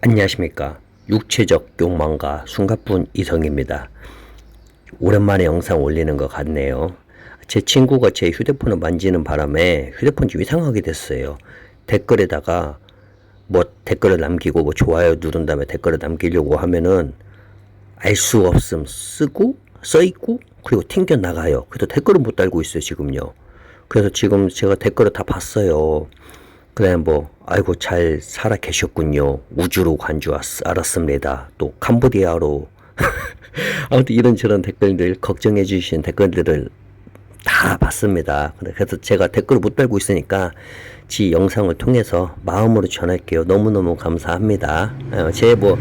안녕하십니까. 육체적 욕망가 숨가쁜 이성입니다. 오랜만에 영상 올리는 것 같네요. 제 친구가 제 휴대폰을 만지는 바람에 휴대폰이 좀 이상하게 됐어요. 댓글에다가 뭐 댓글을 남기고 뭐 좋아요 누른 다음에 댓글을 남기려고 하면은 알 수 없음 쓰고 써있고 그리고 튕겨 나가요. 그래서 댓글을 못 달고 있어요 지금요. 그래서 지금 제가 댓글을 다 봤어요. 그래 뭐 아이고 잘 살아 계셨군요. 우주로 간 줄 알았습니다. 또 캄보디아로 아무튼 이런저런 댓글들 걱정해 주신 댓글들을 다 봤습니다. 그래서 제가 댓글을 못 달고 있으니까 지 영상을 통해서 마음으로 전할게요. 너무너무 감사합니다. 제 뭐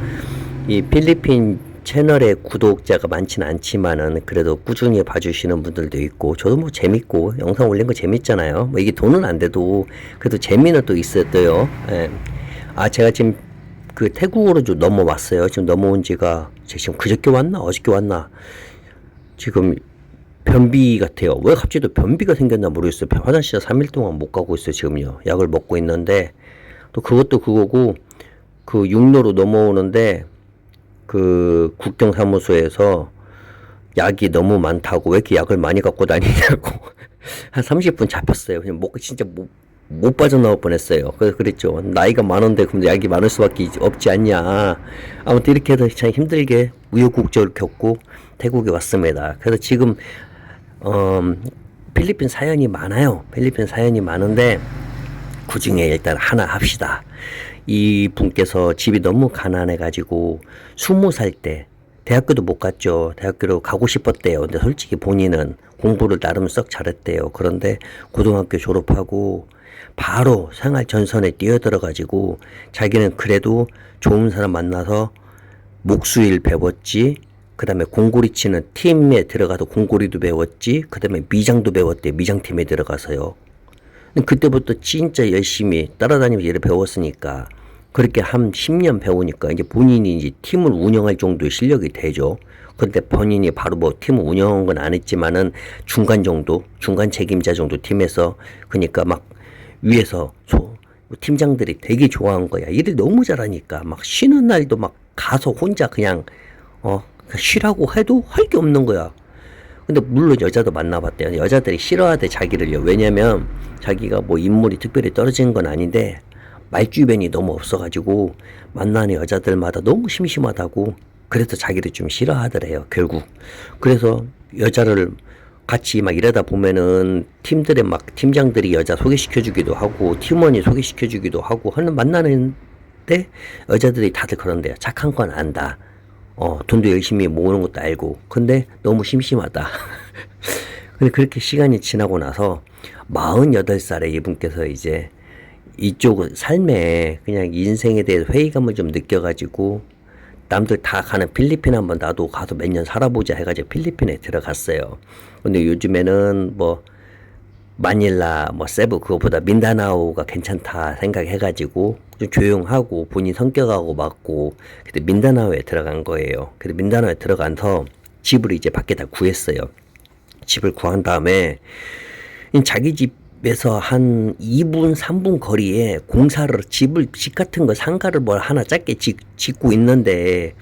이 필리핀 채널의 구독자가 많지는 않지만은 그래도 꾸준히 봐주시는 분들도 있고 저도 뭐 재밌고 영상 올린 거 재밌잖아요. 뭐 이게 돈은 안 돼도 그래도 재미는 또 있었어요. 예. 아 제가 지금 그 태국으로 좀 넘어왔어요. 지금 넘어온 지가 지금 그저께 왔나 어저께 왔나 지금 변비 같아요. 왜 갑자기 또 변비가 생겼나 모르겠어요. 화장실 3일 동안 못 가고 있어요 지금요. 약을 먹고 있는데 또 그것도 그거고 그 육로로 넘어오는데 그 국경사무소에서 약이 너무 많다고 왜 이렇게 약을 많이 갖고 다니냐고 한 30분 잡혔어요. 그냥 진짜 못 빠져나올 뻔했어요. 그래서 그랬죠. 나이가 많은데 그럼 약이 많을 수밖에 없지 않냐. 아무튼 이렇게 해서 참 힘들게 우여곡절을 겪고 태국에 왔습니다. 그래서 지금 필리핀 사연이 많아요. 필리핀 사연이 많은데 그 중에 일단 하나 합시다. 이 분께서 집이 너무 가난해가지고 20살 때 대학교도 못 갔죠. 대학교로 가고 싶었대요. 근데 솔직히 본인은 공부를 나름 썩 잘했대요. 그런데 고등학교 졸업하고 바로 생활 전선에 뛰어들어가지고 자기는 그래도 좋은 사람 만나서 목수일 배웠지. 그 다음에 공구리 치는 팀에 들어가서 공구리도 배웠지. 그 다음에 미장도 배웠대. 미장팀에 들어가서요. 그때부터 진짜 열심히 따라다니면서 일을 배웠으니까 그렇게 한 10년 배우니까 이제 본인이 이제 팀을 운영할 정도의 실력이 되죠. 그런데 본인이 바로 뭐 팀을 운영한 건 안 했지만은 중간 정도, 중간 책임자 정도 팀에서 그러니까 막 위에서 팀장들이 되게 좋아한 거야. 일을 너무 잘하니까 막 쉬는 날도 막 가서 혼자 그냥 쉬라고 해도 할 게 없는 거야. 근데 물론 여자도 만나봤대요. 여자들이 싫어하대 자기를요. 왜냐면 자기가 뭐 인물이 특별히 떨어진 건 아닌데 말주변이 너무 없어가지고 만나는 여자들마다 너무 심심하다고 그래서 자기를 좀 싫어하더래요. 결국 그래서 여자를 같이 막 일하다 보면은 팀들의 막 팀장들이 여자 소개시켜주기도 하고 팀원이 소개시켜주기도 하고 하는 만나는데 여자들이 다들 그런대요. 착한 건 안다. 돈도 열심히 모으는 것도 알고. 근데 너무 심심하다. 근데 그렇게 시간이 지나고 나서 48살에 이분께서 이제 이쪽 삶에 그냥 인생에 대해서 회의감을 좀 느껴가지고 남들 다 가는 필리핀 한번 나도 가서 몇 년 살아보자 해가지고 필리핀에 들어갔어요. 근데 요즘에는 뭐 마닐라, 뭐 세부 그거보다 민다나오가 괜찮다 생각해가지고 좀 조용하고 본인 성격하고 맞고 그때 민다나오에 들어간 거예요. 근데 민다나오에 들어가서 집을 이제 밖에 다 구했어요. 집을 구한 다음에 자기 집에서 한 2분, 3분 거리에 공사를 집 같은 거 상가를 뭘 하나 작게 짓고 있는데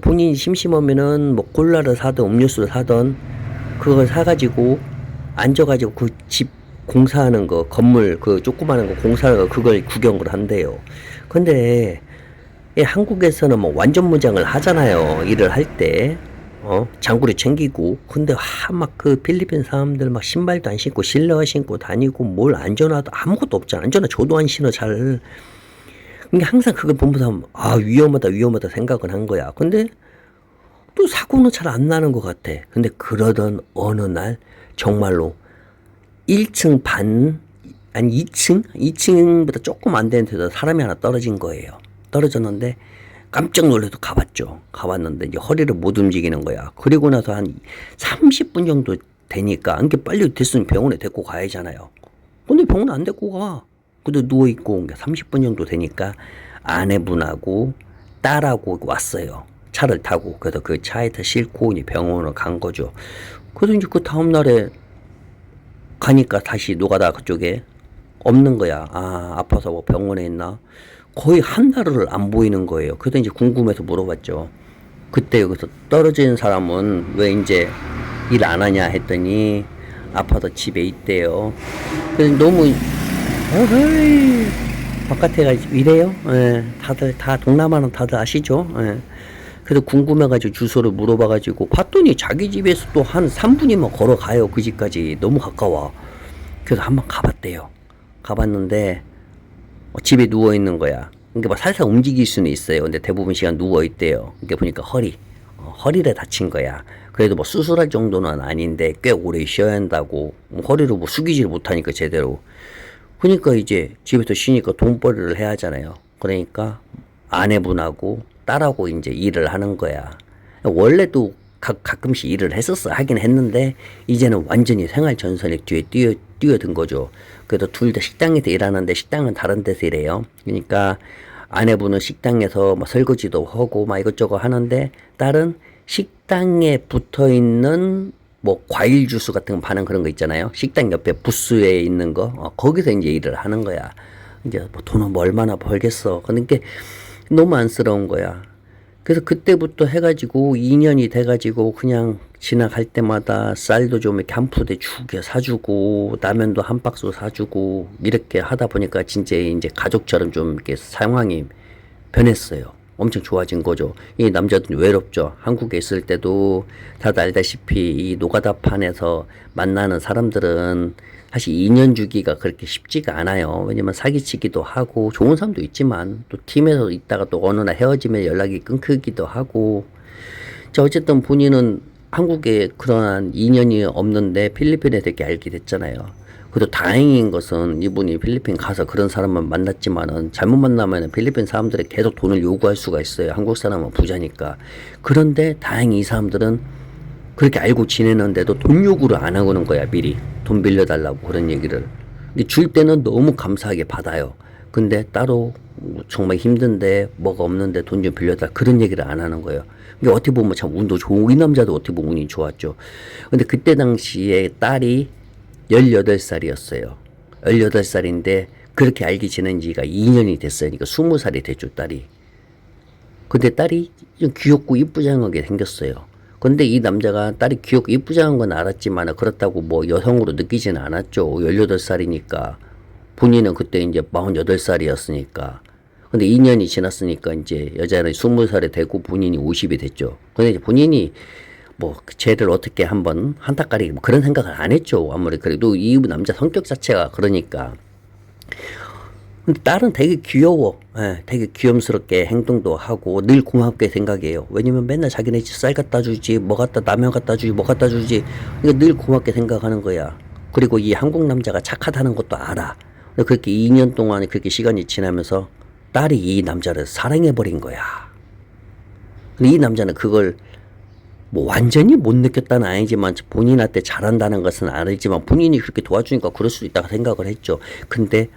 본인이 심심하면은 뭐 콜라를 사든 음료수를 사든 그걸 사가지고 앉아가지고 그 집 공사하는 거 건물 그 조그마한 거 공사하는 거 그걸 구경을 한대요. 근데 한국에서는 뭐 완전 무장을 하잖아요. 일을 할 때 장구리 챙기고. 근데 막 그 필리핀 사람들 막 신발도 안 신고 실내화 신고 다니고 뭘 안전화도 아무것도 없잖아. 안전화 저도 안 신어 잘. 그러니까 항상 그걸 보면서 위험하다 생각은 한 거야. 근데 또 사고는 잘 안 나는 것 같아. 근데 그러던 어느 날 정말로 1층 반, 아니 2층보다 조금 안 되는 데서 사람이 하나 떨어진 거예요. 떨어졌는데 깜짝 놀라서 가봤는데 이제 허리를 못 움직이는 거야. 그리고 나서 한 30분 정도 되니까 이게 빨리 됐으면 병원에 데리고 가야잖아요. 근데 병원 안 데리고 가. 근데 누워있고 30분 정도 되니까 아내분하고 딸하고 왔어요. 차를 타고. 그래서 그 차에다 싣고 이제 병원으로 간 거죠. 그래서 이제 그 다음날에 가니까 다시 노가다 그쪽에 없는 거야. 아파서 뭐 병원에 있나? 거의 한 달을 안 보이는 거예요. 그래서 이제 궁금해서 물어봤죠. 그때 여기서 떨어진 사람은 왜 이제 일 안 하냐 했더니 아파서 집에 있대요. 그래서 너무 어허이 바깥에가 이래요. 예, 다들 다 동남아는 다들 아시죠? 예. 그래서 궁금해가지고 주소를 물어봐가지고 봤더니 자기 집에서 또 한 3분이면 걸어가요. 그 집까지 너무 가까워. 그래서 한번 가봤대요. 가봤는데 집에 누워 있는 거야. 그러니까 뭐 살살 움직일 수는 있어요. 근데 대부분 시간 누워 있대요. 그러니까 보니까 허리를 다친 거야. 그래도 뭐 수술할 정도는 아닌데 꽤 오래 쉬어야 한다고. 허리를 뭐 숙이질 못하니까 제대로. 그러니까 이제 집에서 쉬니까 돈벌이를 해야 하잖아요. 그러니까 아내분하고 딸하고 이제 일을 하는 거야. 원래도 가끔씩 일을 했었어. 하긴 했는데 이제는 완전히 생활 전선에 뒤에 뛰어든 거죠. 그래도 둘 다 식당에서 일하는데 식당은 다른 데서 일해요. 그러니까 아내분은 식당에서 뭐 설거지도 하고 막 이것저것 하는데 딸은 식당에 붙어 있는 뭐 과일 주스 같은 거 파는 그런 거 있잖아요. 식당 옆에 부스에 있는 거 거기서 이제 일을 하는 거야. 이제 뭐 돈은 뭐 얼마나 벌겠어. 그러니까 너무 안쓰러운 거야. 그래서 그때부터 해가지고 2년이 돼가지고 그냥 지나갈 때마다 쌀도 좀 이렇게 한 푸대 죽여 사주고 라면도 한 박스 사주고 이렇게 하다 보니까 진짜 이제 가족처럼 좀 이렇게 상황이 변했어요. 엄청 좋아진 거죠. 이 남자들은 외롭죠. 한국에 있을 때도 다들 알다시피 이 노가다판에서 만나는 사람들은 사실 2년 주기가 그렇게 쉽지가 않아요. 왜냐면 사기치기도 하고 좋은 사람도 있지만 또 팀에서 있다가 또 어느 날 헤어지면 연락이 끊기기도 하고. 자, 어쨌든 본인은 한국에 그러한 2년이 없는데 필리핀에서 이렇게 알게 됐잖아요. 그래도 다행인 것은 이분이 필리핀 가서 그런 사람만 만났지만은 잘못 만나면 필리핀 사람들이 계속 돈을 요구할 수가 있어요. 한국 사람은 부자니까. 그런데 다행히 이 사람들은 그렇게 알고 지내는데도 돈 요구를 안 하고는 거야. 미리 돈 빌려달라고 그런 얘기를. 근데 줄 때는 너무 감사하게 받아요. 근데 따로 정말 힘든데 뭐가 없는데 돈 좀 빌려달라 그런 얘기를 안 하는 거예요. 이게 어떻게 보면 참 운도 좋은, 이 남자도 어떻게 보면 운이 좋았죠. 근데 그때 당시에 딸이 18살이었어요. 18살인데 그렇게 알게 지낸 지가 2년이 됐어요. 그러니까 20살이 됐죠, 딸이. 근데 딸이 좀 귀엽고 이쁘장하게 생겼어요. 근데 이 남자가 딸이 귀엽고 이쁘장한 건 알았지만 그렇다고 뭐 여성으로 느끼지는 않았죠. 18살이니까. 본인은 그때 이제 48살이었으니까. 근데 2년이 지났으니까 이제 여자는 20살이 되고 본인이 50이 됐죠. 근데 이제 본인이 뭐 쟤를 어떻게 한번 한타까리 뭐 그런 생각을 안 했죠. 아무리 그래도 이 남자 성격 자체가 그러니까. 근데 딸은 되게 귀여워. 예, 되게 귀염스럽게 행동도 하고 늘 고맙게 생각해요. 왜냐면 맨날 자기네 집 쌀 갖다 주지, 뭐 갖다 라면 갖다 주지, 뭐 갖다 주지. 그러니까 늘 고맙게 생각하는 거야. 그리고 이 한국 남자가 착하다는 것도 알아. 그렇게 2년 동안 그렇게 시간이 지나면서 딸이 이 남자를 사랑해버린 거야. 근데 이 남자는 그걸 뭐 완전히 못 느꼈다는 아니지만 본인한테 잘한다는 것은 알지만 본인이 그렇게 도와주니까 그럴 수 있다고 생각을 했죠. 근데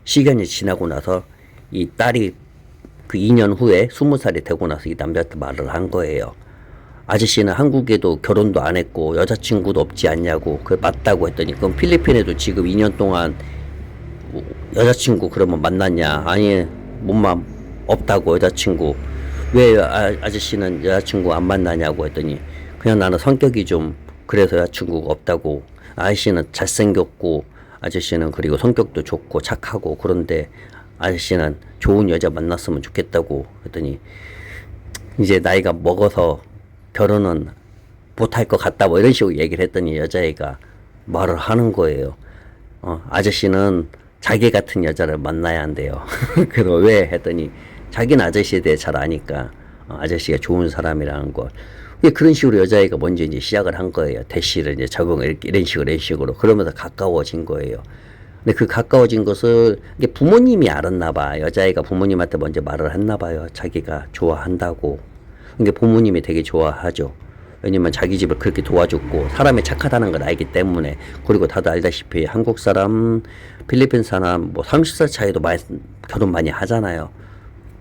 시간이 지나고 나서 이 딸이 그 2년 후에 20살이 되고 나서 이 남자한테 말을 한 거예요. 아저씨는 한국에도 결혼도 안 했고 여자친구도 없지 않냐고. 그래 맞다고 했더니 그럼 필리핀에도 지금 2년 동안 여자친구 그러면 만났냐? 아니 몸만 없다고 여자친구. 왜 아저씨는 여자친구 안 만나냐고 했더니 그냥 나는 성격이 좀 그래서 여자친구가 없다고. 아저씨는 잘생겼고 아저씨는 그리고 성격도 좋고 착하고 그런데 아저씨는 좋은 여자 만났으면 좋겠다고 했더니 이제 나이가 먹어서 결혼은 못할 것 같다 뭐 이런 식으로 얘기를 했더니 여자애가 말을 하는 거예요. 아저씨는 자기 같은 여자를 만나야 한대요. 그래서 왜 했더니 자기는 아저씨에 대해 잘 아니까 아저씨가 좋은 사람이라는 걸. 그런 식으로 여자애가 먼저 이제 시작을 한 거예요. 대시를 이제 적응을 이런 식으로 그러면서 가까워진 거예요. 근데 그 가까워진 것을 이게 부모님이 알았나 봐. 여자애가 부모님한테 먼저 말을 했나 봐요. 자기가 좋아한다고. 이게 부모님이 되게 좋아하죠. 왜냐면 자기 집을 그렇게 도와줬고 사람이 착하다는 걸 알기 때문에. 그리고 다들 알다시피 한국 사람, 필리핀 사람 뭐 30살 차이도 결혼 많이 하잖아요.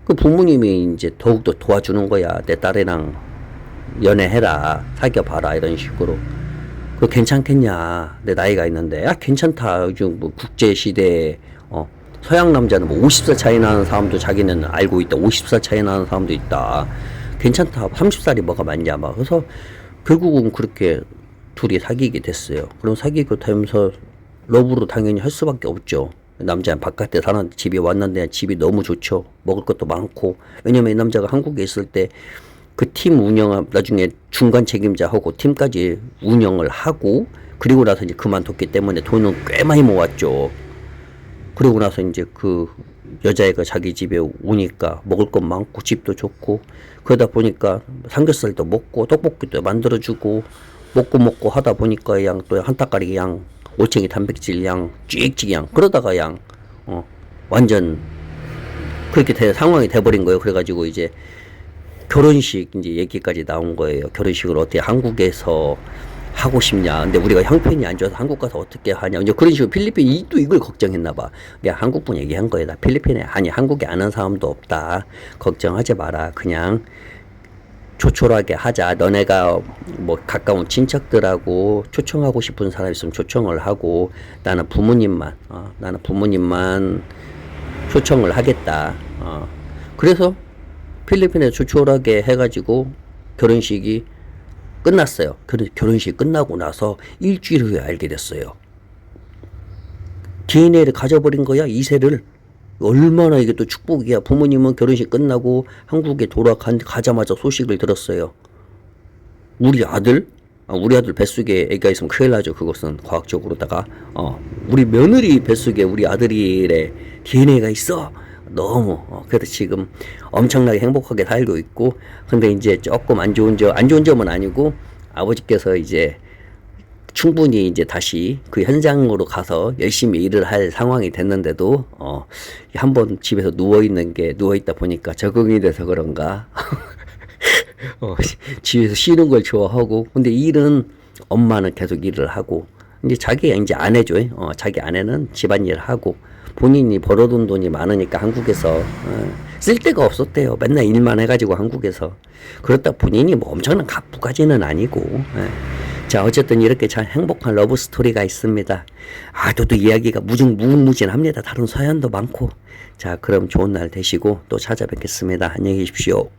그 부모님이 이제 더욱더 도와주는 거야. 내 딸이랑 연애해라, 사귀어봐라 이런 식으로. 그거 괜찮겠냐? 내 나이가 있는데. 야 괜찮다. 요즘 뭐 국제시대에 서양 남자는 뭐 50살 차이 나는 사람도 자기는 알고 있다. 50살 차이 나는 사람도 있다. 괜찮다. 30살이 뭐가 많냐 막. 그래서 결국은 그렇게 둘이 사귀게 됐어요. 그럼 사귀고 되면서 러브로 당연히 할 수밖에 없죠. 남자는 바깥에 사는 집에 왔는데 집이 너무 좋죠. 먹을 것도 많고. 왜냐면 이 남자가 한국에 있을 때 그 팀 운영, 나중에 중간 책임자하고 팀까지 운영을 하고, 그리고 나서 이제 그만뒀기 때문에 돈은 꽤 많이 모았죠. 그러고 나서 이제 그 여자애가 자기 집에 오니까 먹을 것 많고 집도 좋고, 그러다 보니까 삼겹살도 먹고 떡볶이도 만들어주고 먹고 하다 보니까 그냥 또 한 따까리 그냥 올챙이 단백질 양 찍찍 양 그러다가 양 완전 그렇게 상황이 돼버린 거예요. 그래가지고 이제 결혼식 이제 얘기까지 나온 거예요. 결혼식을 어떻게 한국에서 하고 싶냐. 근데 우리가 형편이 안 좋아서 한국 가서 어떻게 하냐. 이제 그런 식으로 필리핀이 또 이걸 걱정했나 봐. 그냥 한국분 얘기한 거예요. 나 필리핀에, 아니, 한국에 아는 사람도 없다. 걱정하지 마라. 그냥 조촐하게 하자. 너네가 뭐 가까운 친척들하고 초청하고 싶은 사람 있으면 초청을 하고, 나는 부모님만 초청을 하겠다. 그래서 필리핀에 조촐하게 해가지고 결혼식이 끝났어요. 결혼식 끝나고 나서 일주일 후에 알게 됐어요. DNA를 가져버린 거야, 2세를. 얼마나 이게 또 축복이야. 부모님은 결혼식 끝나고 한국에 가자마자 소식을 들었어요. 우리 아들 뱃속에 애가 있으면 큰일 나죠. 그것은 과학적으로다가. 우리 며느리 뱃속에 우리 아들의 DNA가 있어. 너무 그래서 지금 엄청나게 행복하게 살고 있고. 근데 이제 조금 안 좋은 점은 아니고, 아버지께서 이제 충분히 이제 다시 그 현장으로 가서 열심히 일을 할 상황이 됐는데도 한번 집에서 누워있다 보니까 적응이 돼서 그런가 집에서 쉬는 걸 좋아하고. 근데 일은 엄마는 계속 일을 하고, 이제 자기가 이제 아내죠. 자기 아내는 집안일 하고, 본인이 벌어둔 돈이 많으니까 한국에서 쓸 데가 없었대요. 맨날 일만 해가지고 한국에서. 그렇다 본인이 뭐 엄청난 갑부까지는 아니고. 자, 어쨌든 이렇게 참 행복한 러브 스토리가 있습니다. 또 이야기가 무궁무진합니다. 다른 사연도 많고. 자, 그럼 좋은 날 되시고 또 찾아뵙겠습니다. 안녕히 계십시오.